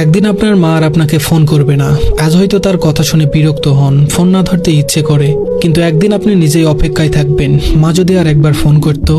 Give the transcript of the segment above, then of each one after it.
একদিন আপনার মা আর আপনাকে ফোন করবে না। আজ হয়তো তার কথা শুনে বিরক্ত হন, ফোন না ধরতে ইচ্ছে করে, কিন্তু একদিন আপনি নিজেই অপেক্ষায় থাকবেন। মা যদি আর একবার ফোন করতো।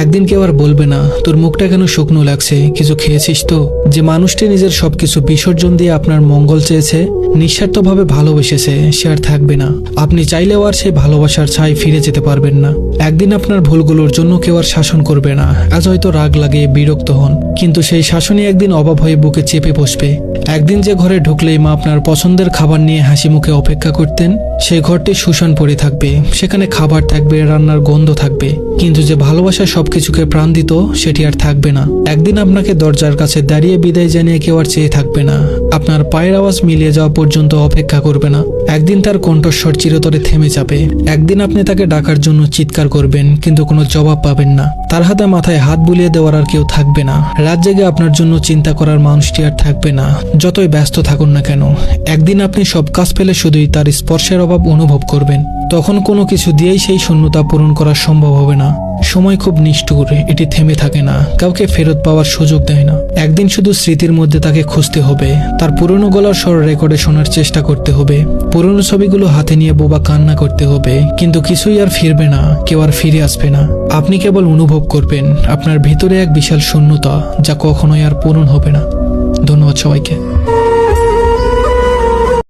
একদিন কেউ আর বলবে না, তোর মুখটা কেন শুকনো লাগছে, কিছু খেয়েছিস তো? যে মানুষটি নিজের সবকিছু বিসর্জন দিয়ে আপনার মঙ্গল চেয়েছে, নিঃস্বার্থভাবে ভালোবেসেছে, সে আর থাকবে না। আপনি চাইলেও আর সেই ভালোবাসার ছাই ফিরে যেতে পারবেন না। একদিন আপনার ভুলগুলোর জন্য কেউ আর শাসন করবে না। আজ হয়তো রাগ লাগে, বিরক্ত হন, কিন্তু সেই শাসনই একদিন অভাব হয়ে বুকে চেপে বসবে। একদিন যে ঘরে ঢুকলেই মা আপনার পছন্দের খাবার নিয়ে হাসি মুখে অপেক্ষা করতেন, সেই ঘরটি শুষণ পড়ে থাকবে। সেখানে খাবার থাকবে, রান্নার গন্ধ থাকবে, কিন্তু যে ভালোবাসা সবকিছুকে প্রাণ দিত, সেটি আর থাকবে না। একদিন আপনাকে দরজার কাছে দাঁড়িয়ে বিদায় জানিয়ে কেউ আর চেয়ে থাকবে না। আপনার পায়ের আওয়াজ মিলিয়ে যাওয়া পর্যন্ত অপেক্ষা করবে না। একদিন তার কণ্ঠস্বর চিরতরে থেমে যাবে। একদিন আপনি তাকে ডাকার জন্য চিৎকার করবেন, কিন্তু কোনো জবাব পাবেন না। তার হাতে মাথায় হাত বুলিয়ে দেওয়ার আর কেউ থাকবে না। রাত জেগে আপনার জন্য চিন্তা করার মানুষটি আর থাকবে না, যতই ব্যস্ত থাকুন না কেন। একদিন আপনি সব কাজ ফেলে শুধুই তার স্পর্শের অভাব অনুভব করবেন। তখন কোনো কিছু দিয়েই সেই শূন্যতা পূরণ করা সম্ভব হবে না। সময় খুব নিষ্ঠুর, এটি থেমে থাকে না, কাউকে ফেরত পাওয়ার সুযোগ দেয় না। একদিন শুধু স্মৃতির মধ্যে তাকে খুঁজতে হবে, তার পুরনো গলার স্বর রেকর্ডে শোনার চেষ্টা করতে হবে, পুরনো ছবিগুলো হাতে নিয়ে বোবা কান্না করতে হবে, কিন্তু কিছুই আর ফিরবে না, কেউ আর ফিরে আসবে না। আপনি কেবল অনুভব করবেন আপনার ভিতরে এক বিশাল শূন্যতা, যা কখনোই আর পূরণ হবে না। ধন্যবাদ সবাইকে।